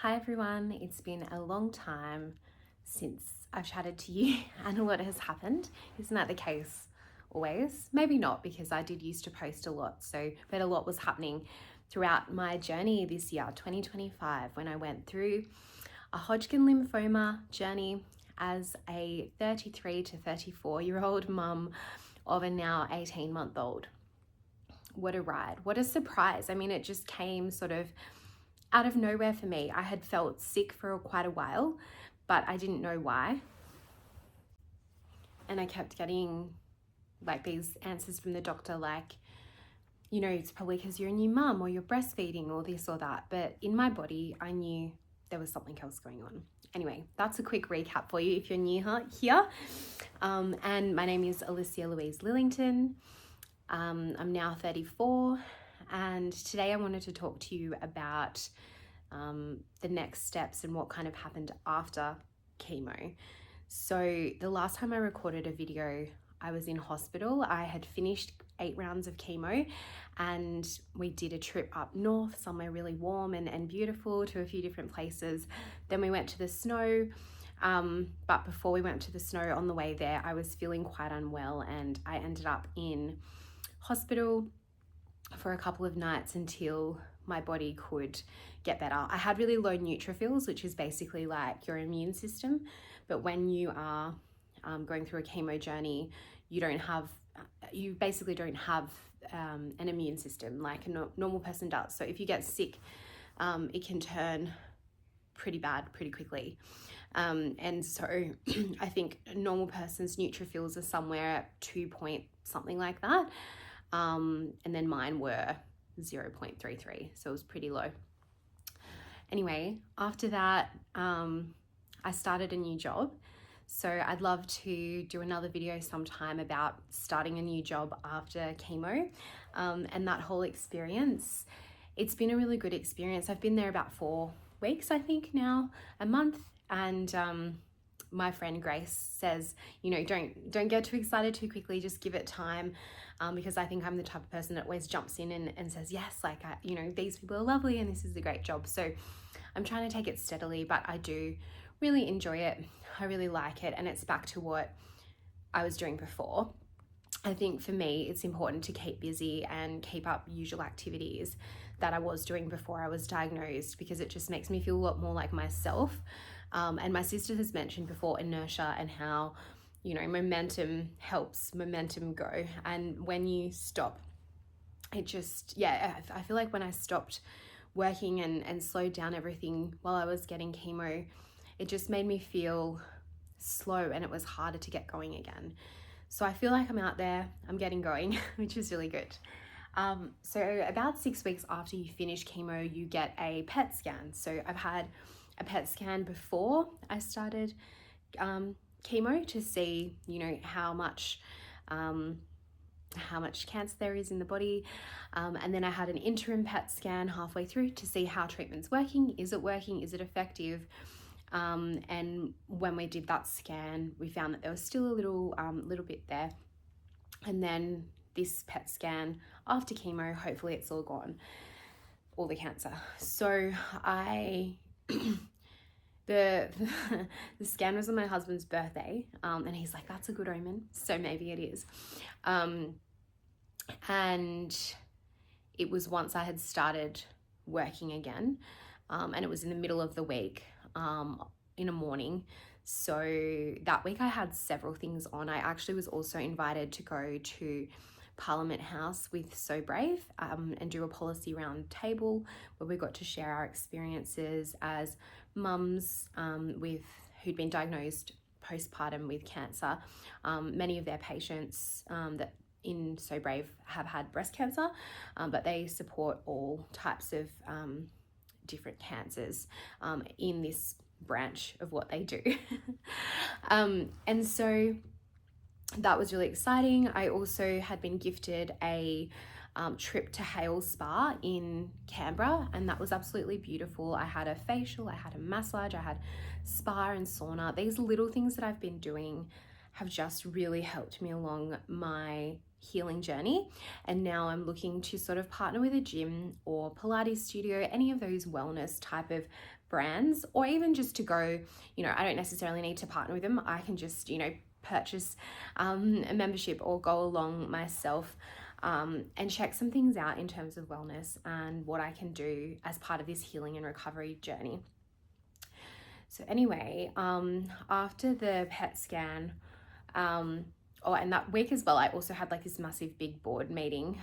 Hi everyone, it's been a long time since I've chatted to you and a lot has happened. Isn't that the case always? Maybe not, because I did used to post a lot, but a lot was happening throughout my journey this year, 2025, when I went through a Hodgkin lymphoma journey as a 33 to 34-year-old mum of a now 18-month-old. What a ride, what a surprise. I mean, it just came sort of out of nowhere for me. I had felt sick for quite a while, but I didn't know why. And I kept getting like these answers from the doctor, like, you know, it's probably because you're a new mum or you're breastfeeding or this or that. But in my body, I knew there was something else going on. Anyway, that's a quick recap for you if you're new here. And my name is Alicia Louise Lillington. I'm now 34. And today I wanted to talk to you about the next steps and what kind of happened after chemo. So the last time I recorded a video, I was in hospital. I had finished 8 rounds of chemo and we did a trip up north, somewhere really warm and beautiful, to a few different places. Then we went to the snow. But before we went to the snow, on the way there, I was feeling quite unwell and I ended up in hospital for a couple of nights until my body could get better. I had really low neutrophils, which is basically like your immune system. But when you are going through a chemo journey, you basically don't have an immune system like a normal person does. So if you get sick, it can turn pretty bad pretty quickly. And so I think a normal person's neutrophils are somewhere at 2 point something like that. And then mine were 0.33, so it was pretty low. Anyway, after that, I started a new job. So I'd love to do another video sometime about starting a new job after chemo, and that whole experience. It's been a really good experience. I've been there about 4 weeks, I think now, a month, and my friend Grace says, you know, don't get too excited too quickly, just give it time, because I think I'm the type of person that always jumps in and says, yes, like, you know, these people are lovely and this is a great job. So I'm trying to take it steadily, but I do really enjoy it. I really like it, and it's back to what I was doing before. I think for me, it's important to keep busy and keep up usual activities that I was doing before I was diagnosed, because it just makes me feel a lot more like myself. And my sister has mentioned before inertia and how, you know, momentum helps momentum go. And when you stop, it just, I feel like when I stopped working and slowed down everything while I was getting chemo, it just made me feel slow and it was harder to get going again. So I feel like I'm out there, I'm getting going, which is really good. So about 6 weeks after you finish chemo, you get a PET scan. So I've had a PET scan before I started chemo to see, you know, how much cancer there is in the body. And then I had an interim PET scan halfway through to see how treatment's working. Is it working? Is it effective? And when we did that scan, we found that there was still a little bit there. And then this PET scan after chemo, hopefully it's all gone, all the cancer. So the scan was on my husband's birthday, and he's like, that's a good omen, so maybe it is. And it was once I had started working again, and it was in the middle of the week, in a morning. So that week I had several things on. I actually was also invited to go to Parliament House with So Brave and do a policy round table where we got to share our experiences as mums who'd been diagnosed postpartum with cancer. Many of their patients that in So Brave have had breast cancer, but they support all types of different cancers in this branch of what they do. And so that was really exciting. I also had been gifted a trip to Hale Spa in Canberra, and that was absolutely beautiful. I had a facial, I had a massage, I had spa and sauna. These little things that I've been doing have just really helped me along my healing journey. And now I'm looking to sort of partner with a gym or Pilates studio, any of those wellness type of brands, or even just to go, you know, I don't necessarily need to partner with them. I can just, you know, purchase a membership or go along myself and check some things out in terms of wellness and what I can do as part of this healing and recovery journey. So anyway, after the PET scan, and that week as well, I also had like this massive big board meeting,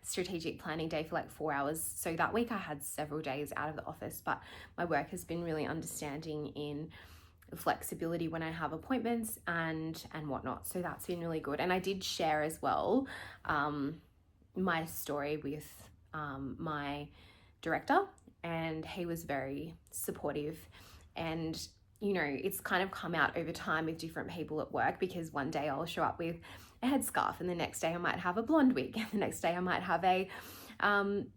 strategic planning day for like 4 hours. So that week I had several days out of the office, but my work has been really understanding in flexibility when I have appointments and whatnot. So that's been really good. And I did share as well my story with my director, and he was very supportive. And you know, it's kind of come out over time with different people at work, because one day I'll show up with a headscarf, and the next day I might have a blonde wig, and the next day I might have a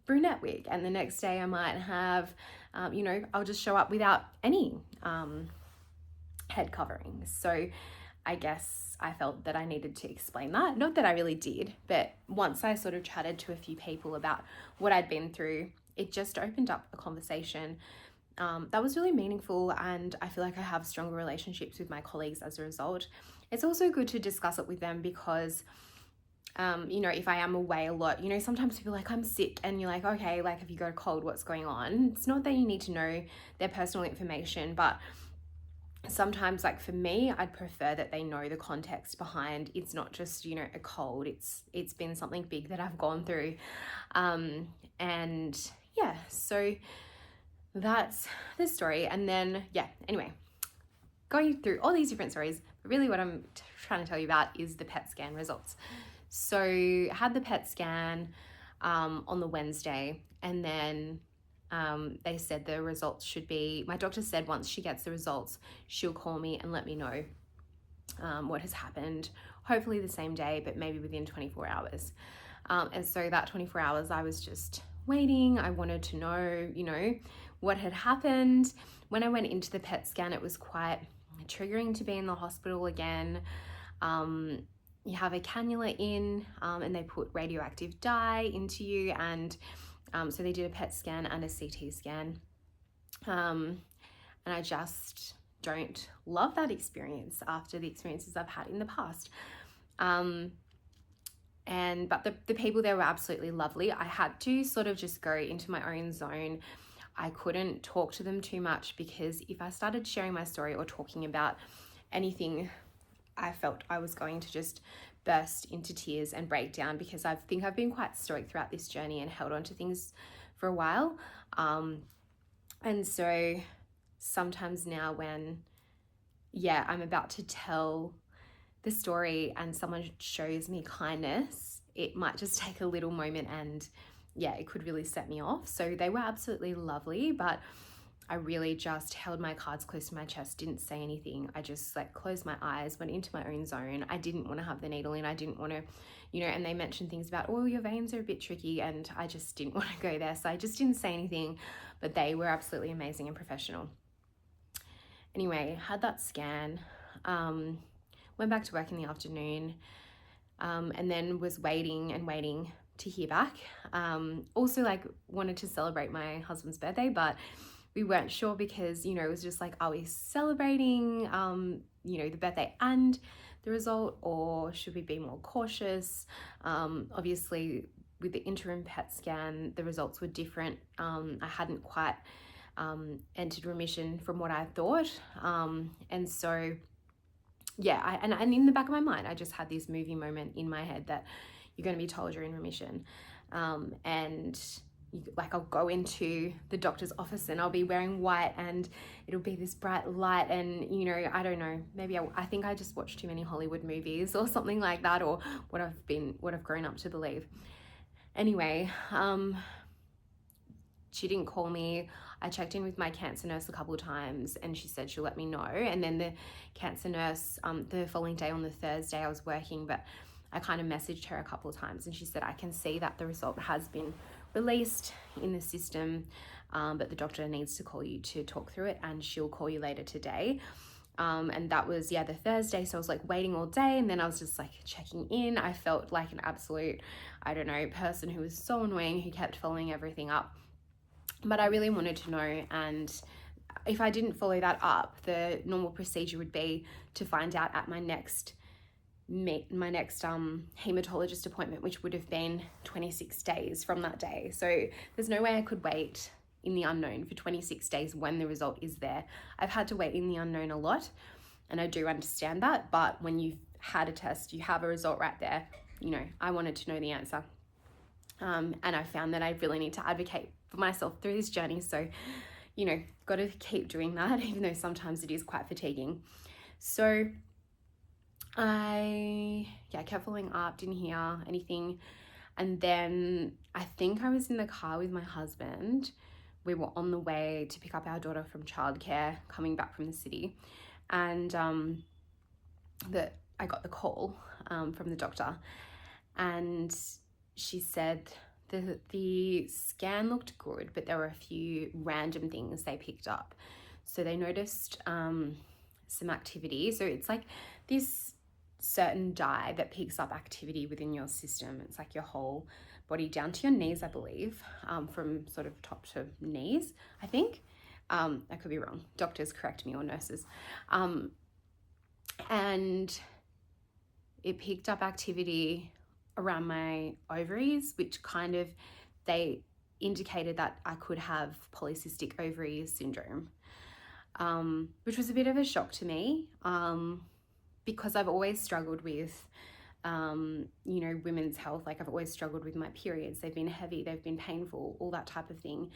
brunette wig, and the next day I might have, you know, I'll just show up without any head covering. So I guess I felt that I needed to explain that. Not that I really did, but once I sort of chatted to a few people about what I'd been through, it just opened up a conversation that was really meaningful, and I feel like I have stronger relationships with my colleagues as a result. It's also good to discuss it with them because, you know, if I am away a lot, you know, sometimes people are like, I'm sick, and you're like, okay, like, have you got a cold? What's going on? It's not that you need to know their personal information, but sometimes, like for me, I'd prefer that they know the context behind. It's not just, you know, a cold. It's been something big that I've gone through, and yeah, so that's the story. And then, yeah, anyway, going through all these different stories, but really what I'm trying to tell you about is the PET scan results. So I had the PET scan on the Wednesday, and then they said the results should be, my doctor said once she gets the results, she'll call me and let me know what has happened, hopefully the same day, but maybe within 24 hours. And so that 24 hours, I was just waiting. I wanted to know, you know, what had happened. When I went into the PET scan, it was quite triggering to be in the hospital again. You have a cannula in, and they put radioactive dye into you, and so they did a PET scan and a CT scan. And I just don't love that experience after the experiences I've had in the past. But the people there were absolutely lovely. I had to sort of just go into my own zone. I couldn't talk to them too much, because if I started sharing my story or talking about anything, I felt I was going to just burst into tears and break down, because I think I've been quite stoic throughout this journey and held on to things for a while. And so sometimes now when, yeah, I'm about to tell the story and someone shows me kindness, it might just take a little moment, and yeah, it could really set me off. So they were absolutely lovely, but I really just held my cards close to my chest, didn't say anything. I just like closed my eyes, went into my own zone. I didn't want to have the needle in. I didn't want to, you know, and they mentioned things about, oh, your veins are a bit tricky, and I just didn't want to go there. So I just didn't say anything, but they were absolutely amazing and professional. Anyway, had that scan, went back to work in the afternoon, and then was waiting to hear back. Also, like, wanted to celebrate my husband's birthday, but we weren't sure, because, you know, it was just like, are we celebrating, you know, the birthday and the result, or should we be more cautious? Obviously, with the interim PET scan, the results were different. I hadn't quite entered remission from what I thought. And so, yeah, and in the back of my mind, I just had this movie moment in my head that you're going to be told you're in remission. And like, I'll go into the doctor's office and I'll be wearing white, and it'll be this bright light, and, you know, I don't know, maybe I think I just watched too many Hollywood movies or something like that, or what I've grown up to believe. Anyway, she didn't call me. I checked in with my cancer nurse a couple of times, and she said she'll let me know. And then the cancer nurse, the following day on the Thursday, I was working, but I kind of messaged her a couple of times, and she said, I can see that the result has been released in the system, but the doctor needs to call you to talk through it, and she'll call you later today. And that was, the Thursday. So I was like waiting all day, and then I was just like checking in. I felt like an absolute, I don't know, person who was so annoying, who kept following everything up. But I really wanted to know, and if I didn't follow that up, the normal procedure would be to find out at my next hematologist appointment, which would have been 26 days from that day. So there's no way I could wait in the unknown for 26 days when the result is there. I've had to wait in the unknown a lot, and I do understand that, but when you've had a test, you have a result right there, you know, I wanted to know the answer. And I found that I really need to advocate for myself through this journey. So, you know, got to keep doing that, even though sometimes it is quite fatiguing. So I kept following up, didn't hear anything. And then I think I was in the car with my husband. We were on the way to pick up our daughter from childcare, coming back from the city. And I got the call from the doctor. And she said the scan looked good, but there were a few random things they picked up. So they noticed some activity. So it's like this certain dye that picks up activity within your system. It's like your whole body down to your knees, I believe, from sort of top to knees, I think. I could be wrong. Doctors correct me, or nurses. And it picked up activity around my ovaries, which kind of, they indicated that I could have polycystic ovary syndrome, which was a bit of a shock to me, because I've always struggled with, you know, women's health. Like I've always struggled with my periods. They've been heavy, they've been painful, all that type of thing.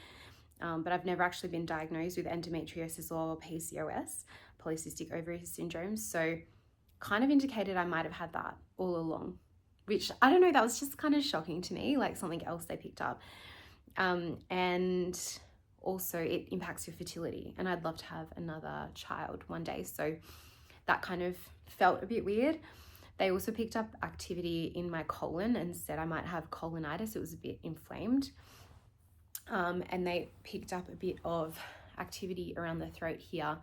But I've never actually been diagnosed with endometriosis or PCOS, polycystic ovary syndrome. So kind of indicated I might have had that all along, which I don't know, that was just kind of shocking to me, like something else they picked up. And also it impacts your fertility, and I'd love to have another child one day. So that kind of felt a bit weird. They also picked up activity in my colon and said I might have colonitis. It was a bit inflamed. And they picked up a bit of activity around the throat here.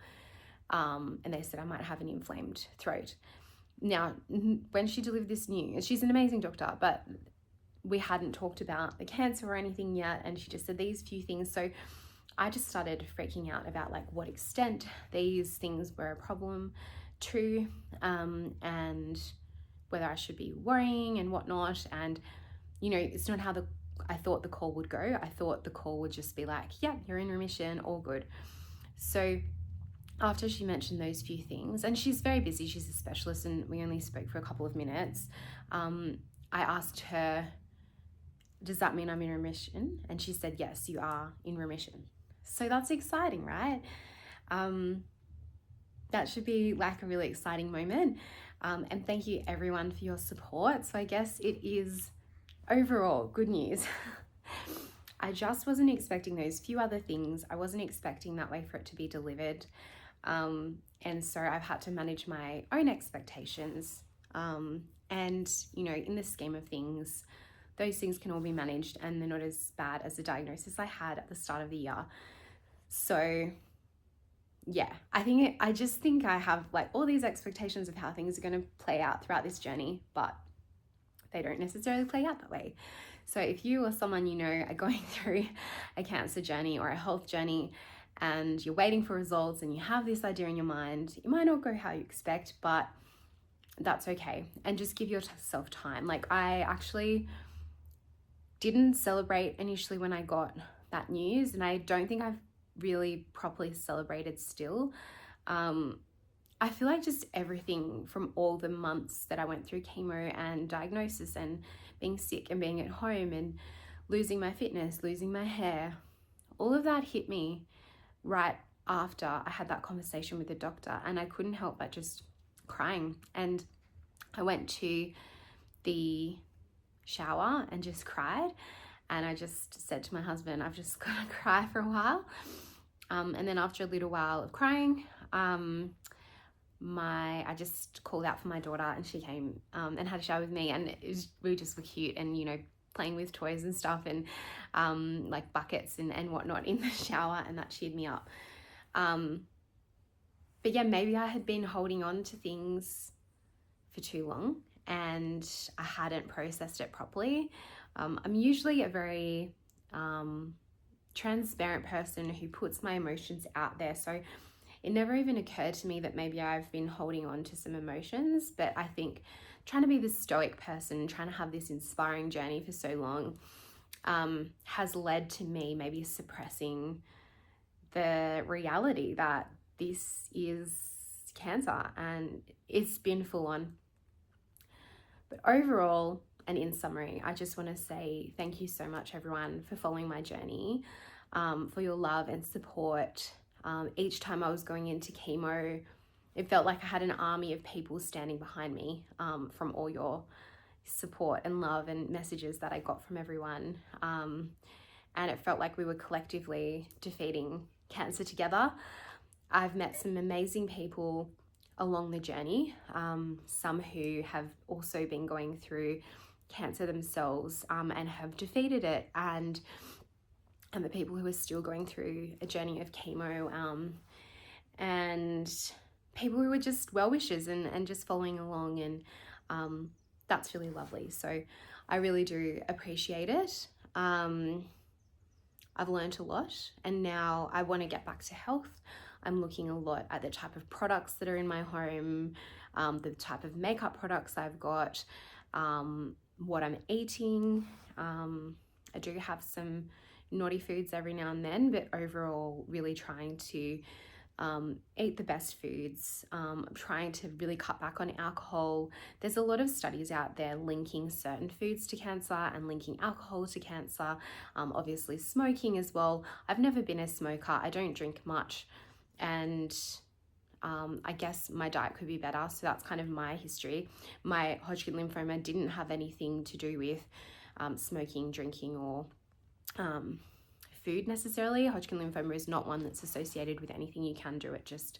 And they said I might have an inflamed throat. Now, when she delivered this news, she's an amazing doctor, but we hadn't talked about the cancer or anything yet. And she just said these few things. So I just started freaking out about like what extent these things were a problem too, and whether I should be worrying and whatnot. And, you know, it's not how I thought the call would go. I thought the call would just be like, yeah, you're in remission, all good. So after she mentioned those few things, and she's very busy, she's a specialist, and we only spoke for a couple of minutes, I asked her, does that mean I'm in remission? And she said, yes, you are in remission. So that's exciting, right? That should be like a really exciting moment. And thank you everyone for your support. So I guess it is overall good news. I just wasn't expecting those few other things. I wasn't expecting that way for it to be delivered. And so I've had to manage my own expectations. And, you know, in the scheme of things, those things can all be managed, and they're not as bad as the diagnosis I had at the start of the year. So yeah, I just think I have like all these expectations of how things are going to play out throughout this journey, but they don't necessarily play out that way. So if you or someone you know are going through a cancer journey or a health journey, and you're waiting for results and you have this idea in your mind, it might not go how you expect, but that's okay. And just give yourself time. Like I actually didn't celebrate initially when I got that news, and I don't think I've really properly celebrated still. I feel like just everything from all the months that I went through chemo and diagnosis and being sick and being at home and losing my fitness, losing my hair, all of that hit me right after I had that conversation with the doctor, and I couldn't help but just crying. And I went to the shower and just cried, and I just said to my husband, I've just got to cry for a while. And then after a little while of crying, I just called out for my daughter, and she came and had a shower with me, and we just were cute, and, you know, playing with toys and stuff, and like buckets and whatnot in the shower, and that cheered me up. But yeah, maybe I had been holding on to things for too long and I hadn't processed it properly. I'm usually a very transparent person who puts my emotions out there. So it never even occurred to me that maybe I've been holding on to some emotions. But I think trying to be this stoic person, trying to have this inspiring journey for so long has led to me maybe suppressing the reality that this is cancer, and it's been full on. But overall, and in summary, I just want to say thank you so much, everyone, for following my journey, for your love and support. Each time I was going into chemo, it felt like I had an army of people standing behind me, from all your support and love and messages that I got from everyone. And it felt like we were collectively defeating cancer together. I've met some amazing people along the journey, some who have also been going through cancer themselves and have defeated it, and the people who are still going through a journey of chemo, and people who are just well-wishers and just following along, and that's really lovely. So I really do appreciate it. I've learned a lot, and now I want to get back to health. I'm looking a lot at the type of products that are in my home, the type of makeup products I've got, what I'm eating. I do have some naughty foods every now and then, but overall really trying to eat the best foods. I'm trying to really cut back on alcohol. There's a lot of studies out there linking certain foods to cancer and linking alcohol to cancer. Obviously smoking as well. I've never been a smoker. I don't drink much, and I guess my diet could be better. So that's kind of my history. My Hodgkin lymphoma didn't have anything to do with smoking, drinking, or food necessarily. Hodgkin lymphoma is not one that's associated with anything you can do. It just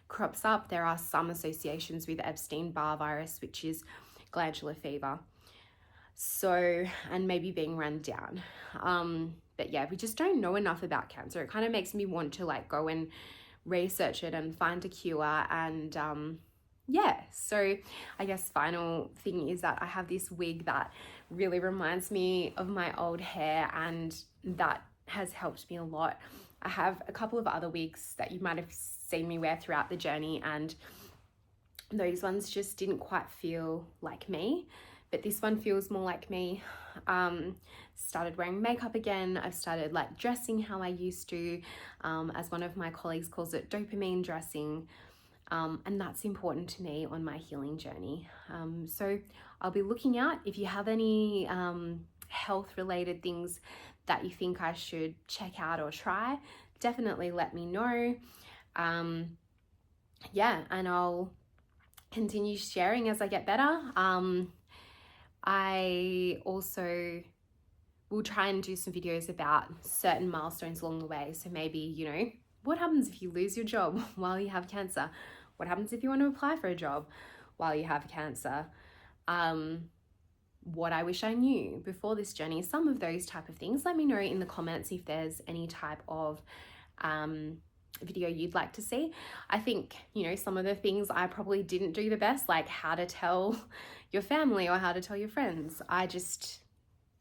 crops up. There are some associations with Epstein-Barr virus, which is glandular fever. So, and maybe being run down. But yeah, we just don't know enough about cancer. It kind of makes me want to like go and research it and find a cure. And yeah, so I guess final thing is that I have this wig that really reminds me of my old hair, and that has helped me a lot. I have a couple of other wigs that you might have seen me wear throughout the journey, and those ones just didn't quite feel like me, but this one feels more like me. Started wearing makeup again. I've started like dressing how I used to, as one of my colleagues calls it, dopamine dressing. And that's important to me on my healing journey. So I'll be looking out. If you have any health related things that you think I should check out or try, definitely let me know. Yeah, and I'll continue sharing as I get better. I also will try and do some videos about certain milestones along the way. So maybe, you know, what happens if you lose your job while you have cancer? What happens if you want to apply for a job while you have cancer? What I wish I knew before this journey, some of those type of things. Let me know in the comments if there's any type of video you'd like to see. I think, you know, some of the things I probably didn't do the best, like how to tell your family or how to tell your friends. I just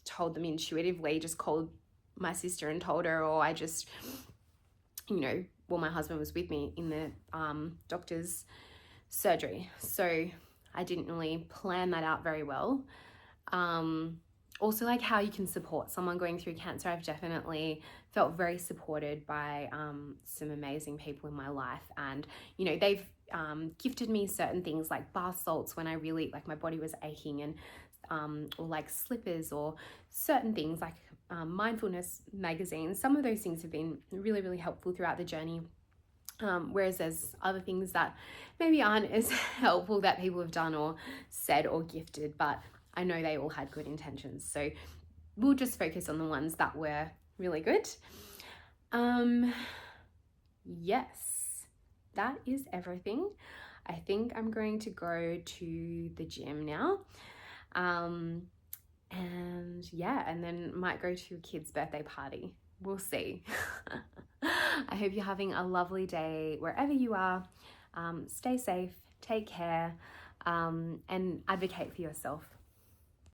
told them intuitively, just called my sister and told her, or I just, you know, well, my husband was with me in the doctor's surgery. So I didn't really plan that out very well. Also, like how you can support someone going through cancer. I've definitely felt very supported by some amazing people in my life, and you know, they've gifted me certain things like bath salts when I really, like, my body was aching, and or like slippers or certain things like mindfulness magazines. Some of those things have been really, really helpful throughout the journey. Whereas there's other things that maybe aren't as helpful that people have done or said or gifted, but I know they all had good intentions. So we'll just focus on the ones that were really good. Yes, that is everything. I think I'm going to go to the gym now. And yeah, and then might go to a kid's birthday party. We'll see. I hope you're having a lovely day wherever you are. Stay safe, take care, and advocate for yourself.